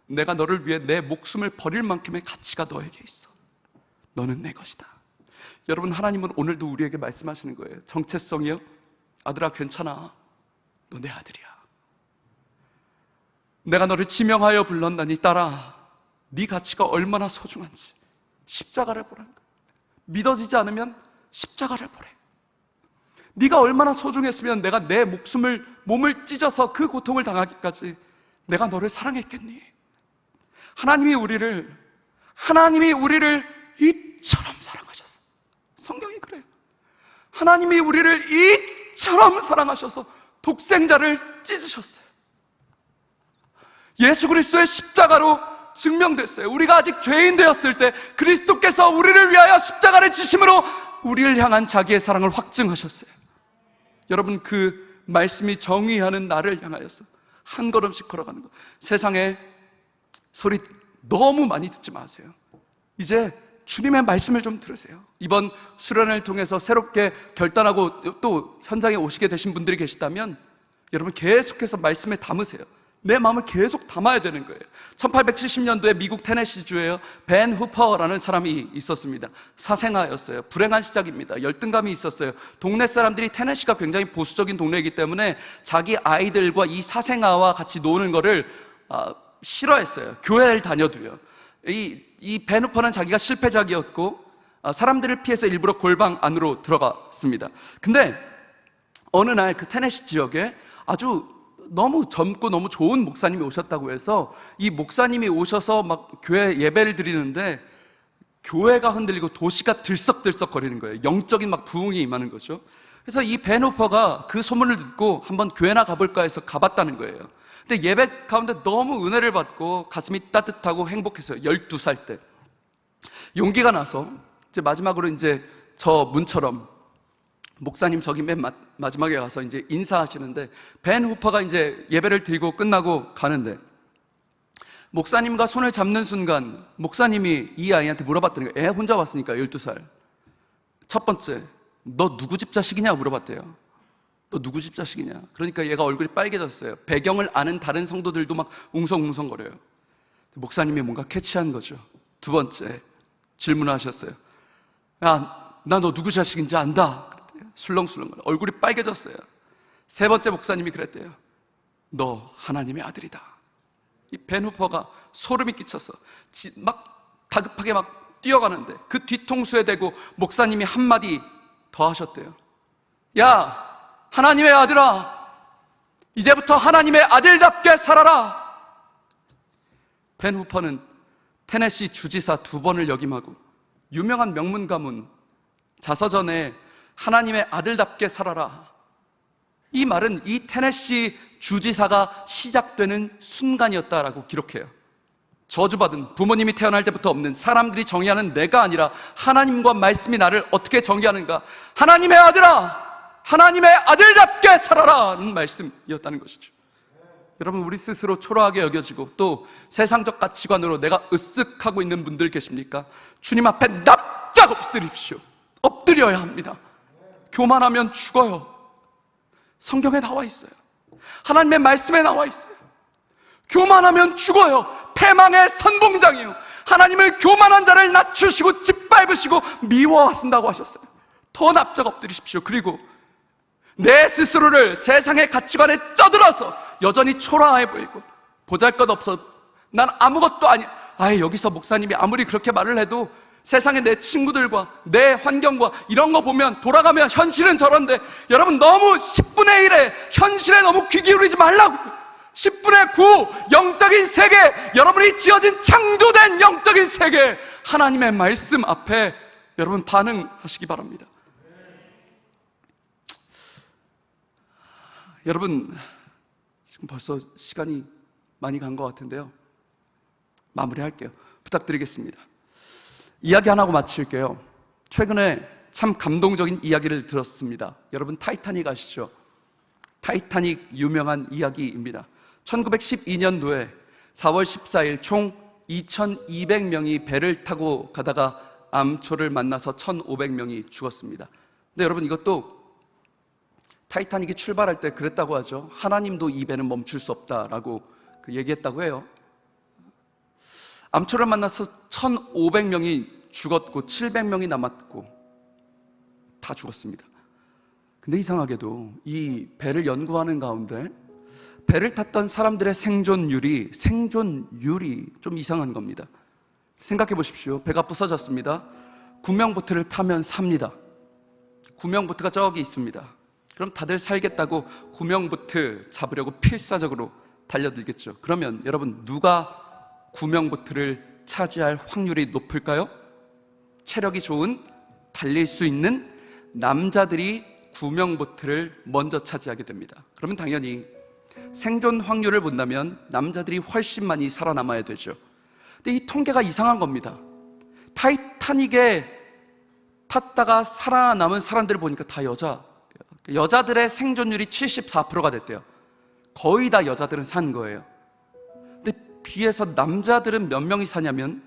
내가 너를 위해 내 목숨을 버릴 만큼의 가치가 너에게 있어. 너는 내 것이다. 여러분, 하나님은 오늘도 우리에게 말씀하시는 거예요. 정체성이요? 아들아, 괜찮아. 너 내 아들이야. 내가 너를 지명하여 불렀나니 딸아, 네 가치가 얼마나 소중한지 십자가를 보라는 거야. 믿어지지 않으면 십자가를 보래. 네가 얼마나 소중했으면 내가 내 몸을 찢어서 그 고통을 당하기까지 내가 너를 사랑했겠니? 하나님이 우리를 이처럼 사랑하셔서, 성경이 그래요. 하나님이 우리를 이처럼 사랑하셔서 독생자를 찢으셨어요. 예수 그리스도의 십자가로 증명됐어요. 우리가 아직 죄인 되었을 때 그리스도께서 우리를 위하여 십자가를 지심으로 우리를 향한 자기의 사랑을 확증하셨어요. 여러분, 그 말씀이 정의하는 나를 향하여서 한 걸음씩 걸어가는 것. 세상에 소리 너무 많이 듣지 마세요. 이제 주님의 말씀을 좀 들으세요. 이번 수련회를 통해서 새롭게 결단하고 또 현장에 오시게 되신 분들이 계시다면 여러분, 계속해서 말씀에 담으세요. 내 마음을 계속 담아야 되는 거예요. 1870년도에 미국 테네시주에요, 벤 후퍼라는 사람이 있었습니다. 사생아였어요. 불행한 시작입니다. 열등감이 있었어요. 동네 사람들이, 테네시가 굉장히 보수적인 동네이기 때문에 자기 아이들과 이 사생아와 같이 노는 거를 싫어했어요. 교회를 다녀도요. 이 벤 후퍼는 자기가 실패작이었고 사람들을 피해서 일부러 골방 안으로 들어갔습니다. 근데 어느 날 그 테네시 지역에 아주 너무 젊고 너무 좋은 목사님이 오셨다고 해서 이 목사님이 오셔서 막 교회 예배를 드리는데 교회가 흔들리고 도시가 들썩들썩 거리는 거예요. 영적인 막 부흥이 임하는 거죠. 그래서 이 벤 후퍼가 그 소문을 듣고 한번 교회나 가볼까 해서 가봤다는 거예요. 근데 예배 가운데 너무 은혜를 받고 가슴이 따뜻하고 행복했어요. 12살 때 용기가 나서 이제 마지막으로 이제 저 문처럼 목사님 저기 맨 마지막에 가서 이제 인사하시는데, 벤 후퍼가 이제 예배를 드리고 끝나고 가는데 목사님과 손을 잡는 순간 목사님이 이 아이한테 물어봤더니, 애 혼자 왔으니까 12살. 첫 번째, 너 누구 집 자식이냐 물어봤대요. 너 누구 집 자식이냐. 그러니까 얘가 얼굴이 빨개졌어요. 배경을 아는 다른 성도들도 막 웅성웅성거려요. 목사님이 뭔가 캐치한 거죠. 두 번째 질문하셨어요. 야, 나 너 누구 자식인지 안다. 술렁술렁 얼굴이 빨개졌어요. 세 번째 목사님이 그랬대요. 너 하나님의 아들이다. 이 벤 후퍼가 소름이 끼쳐서 막 다급하게 막 뛰어가는데 그 뒤통수에 대고 목사님이 한마디 더 하셨대요. 야, 하나님의 아들아, 이제부터 하나님의 아들답게 살아라. 벤 후퍼는 테네시 주지사 2번을 역임하고 유명한 명문 가문 자서전에 하나님의 아들답게 살아라, 이 말은 이 테네시 주지사가 시작되는 순간이었다라고 기록해요. 저주받은, 부모님이 태어날 때부터 없는, 사람들이 정의하는 내가 아니라 하나님과 말씀이 나를 어떻게 정의하는가, 하나님의 아들아, 하나님의 아들답게 살아라는 말씀이었다는 것이죠. 여러분, 우리 스스로 초라하게 여겨지고 또 세상적 가치관으로 내가 으쓱하고 있는 분들 계십니까? 주님 앞에 납작 엎드립시오. 엎드려야 합니다. 교만하면 죽어요. 성경에 나와 있어요. 하나님의 말씀에 나와 있어요. 교만하면 죽어요. 패망의 선봉장이요, 하나님은 교만한 자를 낮추시고 짓밟으시고 미워하신다고 하셨어요. 더 납작 엎드리십시오. 그리고 내 스스로를 세상의 가치관에 쩌들어서 여전히 초라해 보이고 보잘것없어, 난 아무것도 아니, 여기서 목사님이 아무리 그렇게 말을 해도 세상에 내 친구들과 내 환경과 이런 거 보면, 돌아가면 현실은 저런데, 여러분 너무 10분의 1에 현실에 너무 귀 기울이지 말라고. 10분의 9 영적인 세계, 여러분이 지어진 창조된 영적인 세계, 하나님의 말씀 앞에 여러분 반응하시기 바랍니다. 여러분, 지금 벌써 시간이 많이 간 것 같은데요, 마무리할게요. 부탁드리겠습니다. 이야기 하나 하고 마칠게요. 최근에 참 감동적인 이야기를 들었습니다. 여러분, 타이타닉 아시죠? 타이타닉 유명한 이야기입니다. 1912년도에 4월 14일 총 2200명이 배를 타고 가다가 암초를 만나서 1500명이 죽었습니다. 근데 여러분, 이것도 타이타닉이 출발할 때 그랬다고 하죠. 하나님도 이 배는 멈출 수 없다라고 얘기했다고 해요. 암초를 만나서 1500명이 죽었고 700명이 남았고 다 죽었습니다. 근데 이상하게도 이 배를 연구하는 가운데 배를 탔던 사람들의 생존율이 좀 이상한 겁니다. 생각해 보십시오. 배가 부서졌습니다. 구명보트를 타면 삽니다. 구명보트가 저기 있습니다. 그럼 다들 살겠다고 구명보트 잡으려고 필사적으로 달려들겠죠. 그러면 여러분, 누가 구명보트를 차지할 확률이 높을까요? 체력이 좋은, 달릴 수 있는 남자들이 구명보트를 먼저 차지하게 됩니다. 그러면 당연히 생존 확률을 본다면 남자들이 훨씬 많이 살아남아야 되죠. 근데 이 통계가 이상한 겁니다. 타이타닉에 탔다가 살아남은 사람들을 보니까 다 여자들의 생존율이 74%가 됐대요. 거의 다 여자들은 산 거예요. 근데 비해서 남자들은 몇 명이 사냐면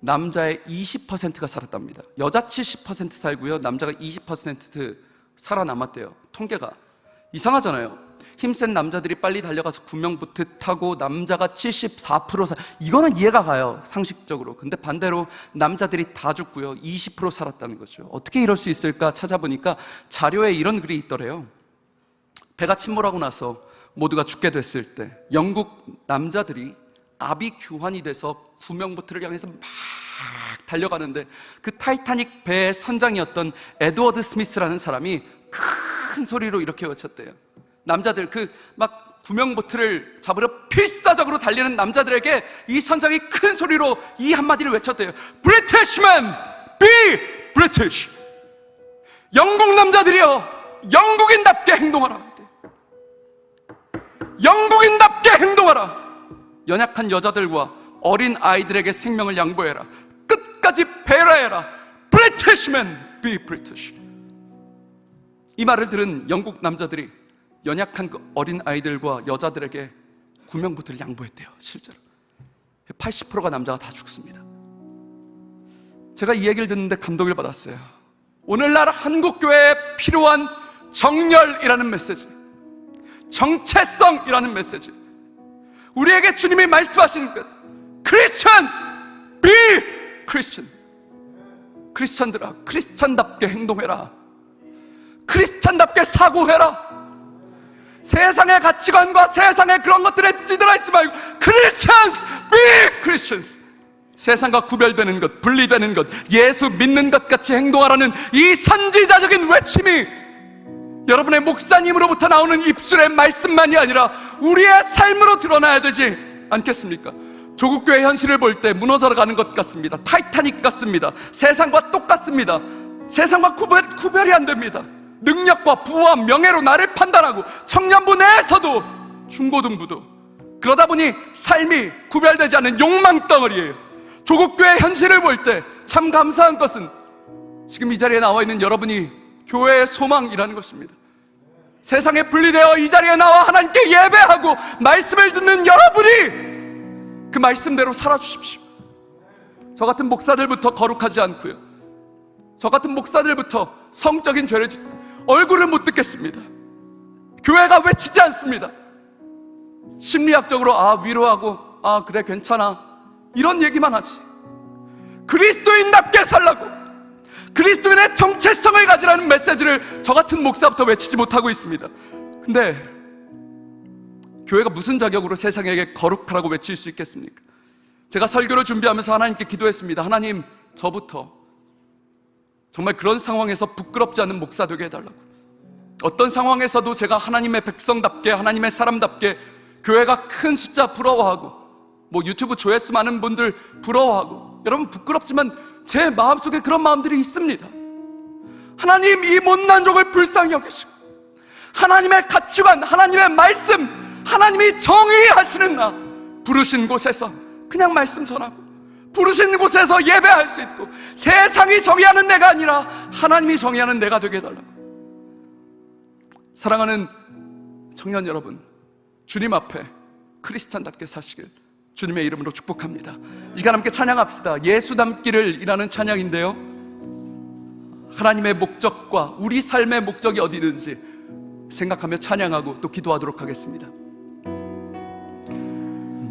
남자의 20%가 살았답니다. 여자 70% 살고요, 남자가 20% 살아남았대요. 통계가 이상하잖아요. 힘센 남자들이 빨리 달려가서 구명보트 타고 남자가 74% 이거는 이해가 가요, 상식적으로. 근데 반대로 남자들이 다 죽고요, 20% 살았다는 거죠. 어떻게 이럴 수 있을까 찾아보니까 자료에 이런 글이 있더래요. 배가 침몰하고 나서 모두가 죽게 됐을 때 영국 남자들이 아비규환이 돼서 구명보트를 향해서 막 달려가는데 그 타이타닉 배의 선장이었던 에드워드 스미스라는 사람이 큰 소리로 이렇게 외쳤대요. 남자들, 막 구명보트를 잡으러 필사적으로 달리는 남자들에게 이 선장이 큰 소리로 이 한마디를 외쳤대요. Britishman, be British. 영국 남자들이여, 영국인답게 행동하라. 영국인답게 행동하라. 연약한 여자들과 어린 아이들에게 생명을 양보해라. 끝까지 배려해라. Britishman, be British. 이 말을 들은 영국 남자들이 연약한 그 어린 아이들과 여자들에게 구명보트를 양보했대요. 실제로 80%가 남자가 다 죽습니다. 제가 이 얘기를 듣는데 감동을 받았어요. 오늘날 한국교회에 필요한 정열이라는 메시지, 정체성이라는 메시지, 우리에게 주님이 말씀하시는 것, Christians, be Christian. 크리스찬들아, 크리스찬답게 행동해라. 크리스찬답게 사고해라. 세상의 가치관과 세상의 그런 것들에 찌들어 있지 말고 Christians, be Christians. 세상과 구별되는 것, 분리되는 것, 예수 믿는 것 같이 행동하라는 이 선지자적인 외침이 여러분의 목사님으로부터 나오는 입술의 말씀만이 아니라 우리의 삶으로 드러나야 되지 않겠습니까? 조국교회 현실을 볼 때 무너져가는 것 같습니다. 타이타닉 같습니다. 세상과 똑같습니다. 세상과 구별이 안 됩니다. 능력과 부와 명예로 나를 판단하고 청년부 내에서도 중고등부도 그러다 보니 삶이 구별되지 않는 욕망덩어리예요. 조국교회 현실을 볼 때 참 감사한 것은 지금 이 자리에 나와 있는 여러분이 교회의 소망이라는 것입니다. 세상에 분리되어 이 자리에 나와 하나님께 예배하고 말씀을 듣는 여러분이 그 말씀대로 살아주십시오. 저 같은 목사들부터 거룩하지 않고요, 저 같은 목사들부터 성적인 죄를 짓고 얼굴을 못 듣겠습니다. 교회가 외치지 않습니다. 심리학적으로 위로하고 그래 괜찮아 이런 얘기만 하지, 그리스도인답게 살라고 그리스도인의 정체성을 가지라는 메시지를 저 같은 목사부터 외치지 못하고 있습니다. 근데 교회가 무슨 자격으로 세상에게 거룩하라고 외칠 수 있겠습니까? 제가 설교를 준비하면서 하나님께 기도했습니다. 하나님, 저부터 정말 그런 상황에서 부끄럽지 않은 목사 되게 해달라고. 어떤 상황에서도 제가 하나님의 백성답게, 하나님의 사람답게, 교회가 큰 숫자 부러워하고 유튜브 조회수 많은 분들 부러워하고, 여러분 부끄럽지만 제 마음속에 그런 마음들이 있습니다. 하나님, 이 못난 족을 불쌍히 여기시고 하나님의 가치관, 하나님의 말씀, 하나님이 정의하시는 나 부르신 곳에서 그냥 말씀 전하고, 부르신 곳에서 예배할 수 있고, 세상이 정의하는 내가 아니라 하나님이 정의하는 내가 되게 해달라고. 사랑하는 청년 여러분, 주님 앞에 크리스찬답게 사시길 주님의 이름으로 축복합니다. 이 시간 함께 찬양합시다. 예수 닮기를 이라는 찬양인데요, 하나님의 목적과 우리 삶의 목적이 어디든지 생각하며 찬양하고 또 기도하도록 하겠습니다.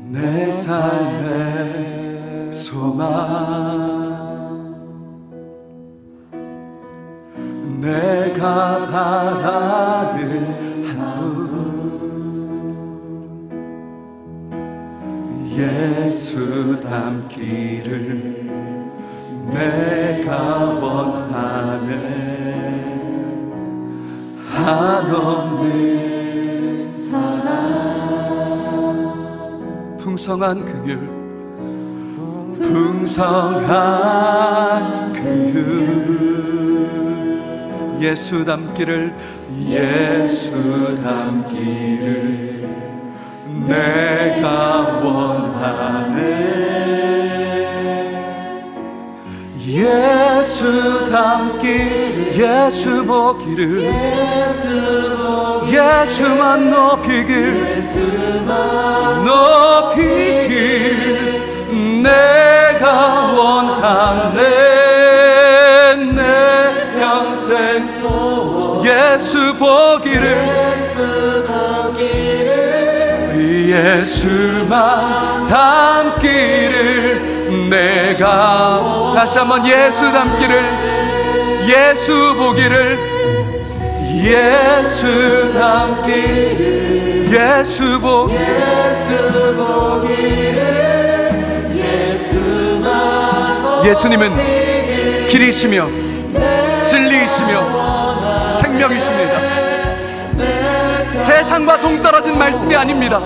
내 삶의 소망, 내가 바라는 한 분, 예수 닮기를 내가 원하네. 한없는 사랑, 풍성한 그 길, 풍성한 그 길, 예수 닮기를, 예수 닮기를 내가 원하네. 예수 닮기를, 예수 보기를, 예수만 높이길, 높이길 내가 원하네. 내 평생 예수 보기를, 예수만 닮기를 내가, 다시 한번 예수 닮기를, 예수 보기를, 예수 닮기를, 예수 보기를, 예수님은 길이시며 진리이시며 생명이십니다. 세상과 동떨어진 말씀이 아닙니다.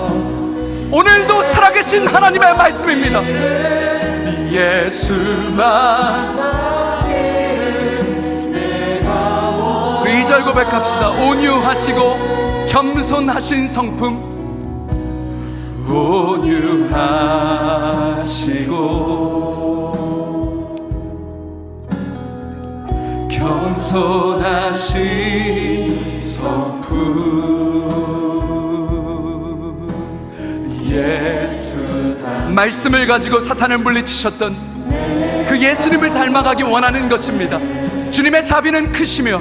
오늘도 살아계신 하나님의 말씀입니다. 예수만. 2절 고백합시다. 온유하시고 겸손하신 성품, 온유하시고 겸손하신 성품, 말씀을 가지고 사탄을 물리치셨던 그 예수님을 닮아가기 원하는 것입니다. 주님의 자비는 크시며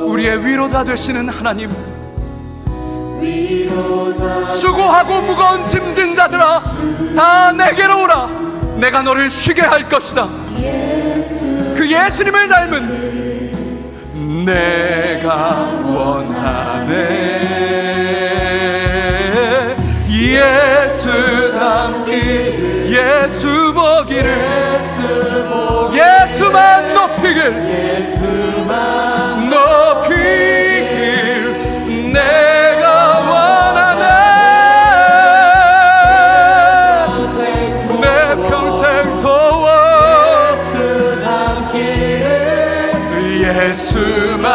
우리의 위로자 되시는 하나님, 수고하고 무거운 짐진 자들아 다 내게로 오라, 내가 너를 쉬게 할 것이다. 그 예수님을 닮은 내가 원하네. 예수 닮길, 예수 보기를, 예수만 높이길, 높이길 내가 원하네. 내 평생 소원 예수만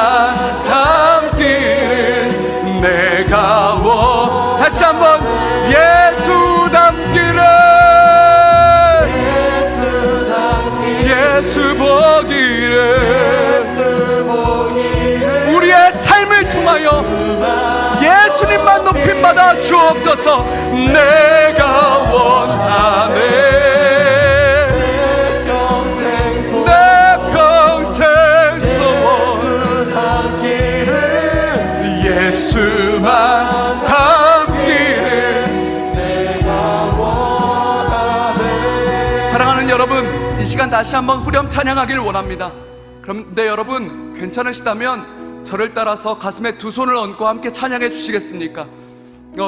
닮기를 내가 다시 한번 예수 닮기를, 예수 보기를, 우리의 삶을 통하여 예수님만 높임받아 주옵소서. 내가 원하네. 내 평생 소원 예수만 닮기를 내가 원하네. 사랑하는 여러분, 이 시간 다시 한번 후렴 찬양하길 원합니다. 그런데 여러분, 괜찮으시다면 저를 따라서 가슴에 두 손을 얹고 함께 찬양해 주시겠습니까?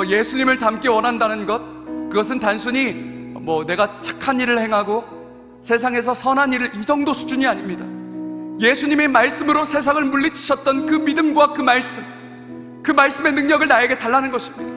예수님을 닮기 원한다는 것, 그것은 단순히 내가 착한 일을 행하고 세상에서 선한 일을, 이 정도 수준이 아닙니다. 예수님의 말씀으로 세상을 물리치셨던 그 믿음과 그 말씀의 능력을 나에게 달라는 것입니다.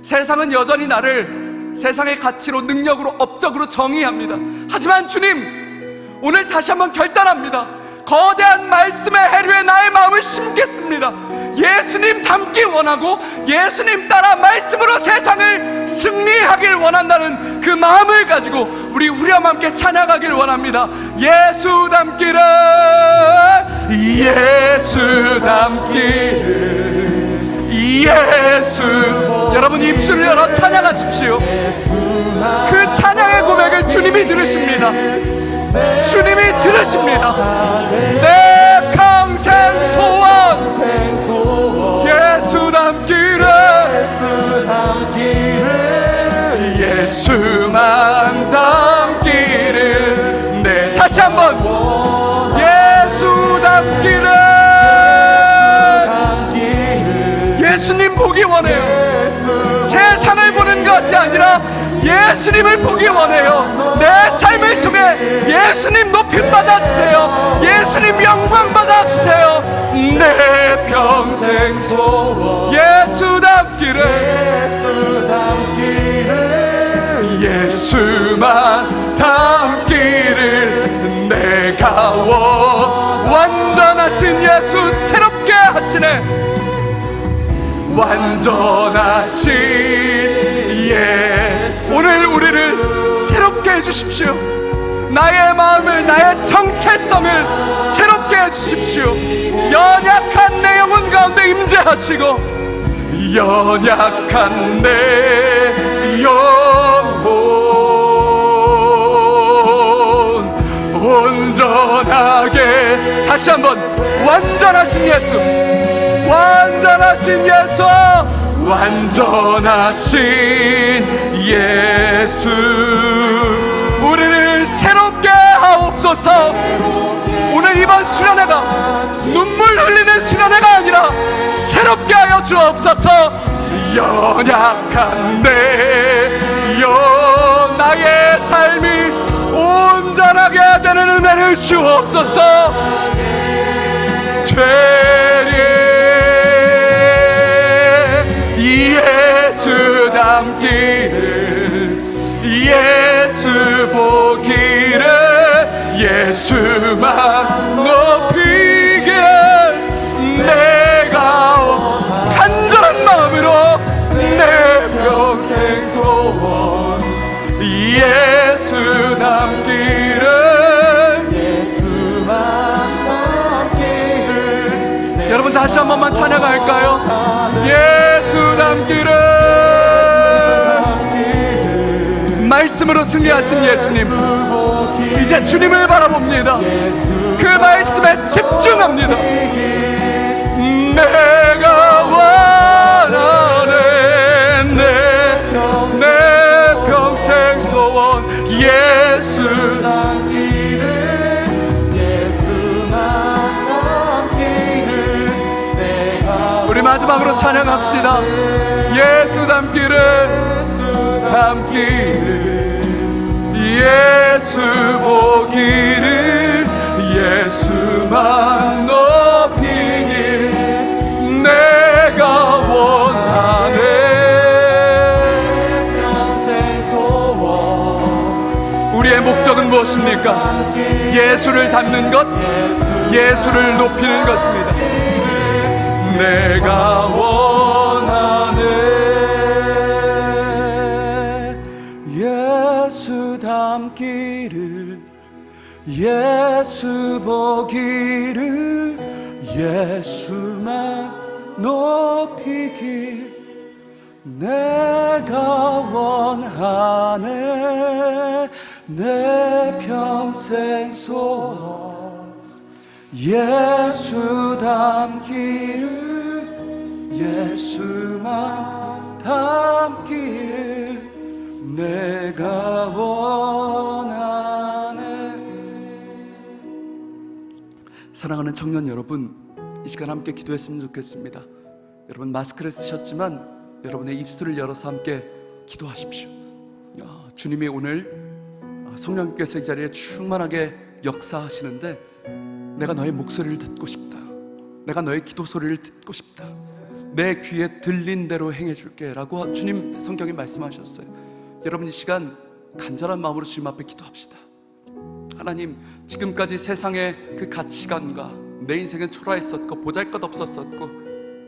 세상은 여전히 나를 세상의 가치로, 능력으로, 업적으로 정의합니다. 하지만 주님, 오늘 다시 한번 결단합니다. 거대한 말씀의 해류에 나의 마음을 심겠습니다. 예수님 닮기 원하고 예수님 따라 말씀으로 세상을 승리하길 원한다는 그 마음을 가지고 우리 후렴 함께 찬양하길 원합니다. 예수 닮기를, 예수 닮기를, 예수. 여러분 입술을 열어 찬양하십시오. 그 찬양의 고백을 주님이 들으십니다. 주님이 들으십니다. 내 평생 소원 예수 닮기를, 예수만 닮기를. 네, 다시 한번 예수 닮기를. 예수님 보기 원해요. 세상을 보는 것이 아니라 예수님을 보기 원해요. 내 삶을 통해 예수님 높임 받아주세요. 예수님 영광 받아주세요. 내 평생 소원 예수 닮기를, 예수만 닮기를 내가 완전하신 예수 새롭게 하시네. 완전하신 예수, 오늘 우리를 새롭게 해주십시오. 나의 마음을, 나의 정체성을 새롭게 해주십시오. 연약한 내 영혼 가운데 임재하시고, 연약한 내 영혼 온전하게. 다시 한번 완전하신 예수, 완전하신 예수, 완전하신 예수, 우리를 새롭게 하옵소서. 오늘 이번 수련회가 눈물 흘리는 수련회가 아니라 새롭게 하여 주옵소서. 연약한 내 나의 삶이 온전하게 되는 은혜를 주옵소서. 예수 닮기를, 예수 보기를, 예수만 높이기를 내가 간절한 마음으로 내 평생 소원 예수 닮기를, 예수만 닮기를. 여러분 다시 한 번만 찬양할까요? 예수 닮기를. 말씀으로 승리하신 예수님, 이제 주님을 바라봅니다. 그 말씀에 집중합니다. 내가 원하네. 내 평생 소원 예수 닮기를, 예수만 닮기를 내가. 우리 마지막으로 찬양합시다. 예수 닮기를, 담기를 예수 보기를 예수만 높이길 내가 원하네. 평생 소원. 우리의 목적은 무엇입니까? 예수를 닮는 것, 예수를 높이는 것입니다. 내가 원하네. 예수 닮기를 예수 보기를 예수만 높이길 내가 원하네. 내 평생 소원 예수 닮기를 예수만 닮기를 내가 원하네. 사랑하는 청년 여러분, 이 시간 함께 기도했으면 좋겠습니다. 여러분 마스크를 쓰셨지만 여러분의 입술을 열어서 함께 기도하십시오. 주님이 오늘 성령님께서 이 자리에 충만하게 역사하시는데 내가 너의 목소리를 듣고 싶다. 내가 너의 기도 소리를 듣고 싶다. 내 귀에 들린 대로 행해줄게 라고 주님 성경에 말씀하셨어요. 여러분 이 시간 간절한 마음으로 주님 앞에 기도합시다. 하나님, 지금까지 세상의 그 가치관과 내 인생은 초라했었고 보잘것없었고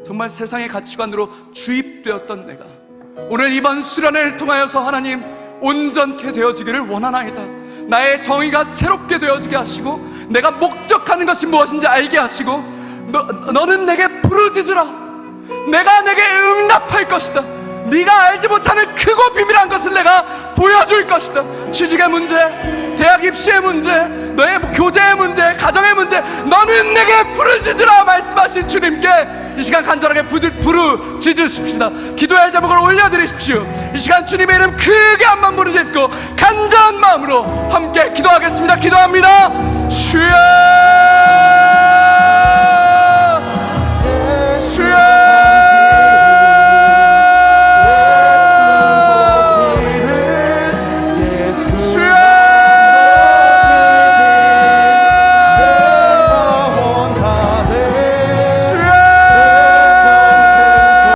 정말 세상의 가치관으로 주입되었던 내가 오늘 이번 수련회를 통하여서 하나님 온전케 되어지기를 원하나이다. 나의 정의가 새롭게 되어지게 하시고 내가 목적하는 것이 무엇인지 알게 하시고 너는 내게 부르짖으라. 내가 내게 응답할 것이다. 네가 알지 못하는 크고 비밀한 것을 내가 보여줄 것이다. 취직의 문제, 대학 입시의 문제, 너의 교제의 문제, 가정의 문제, 너는 내게 부르짖으라 말씀하신 주님께 이 시간 간절하게 부르짖으십시다. 기도의 제목을 올려드리십시오. 이 시간 주님의 이름 크게 한번 부르짖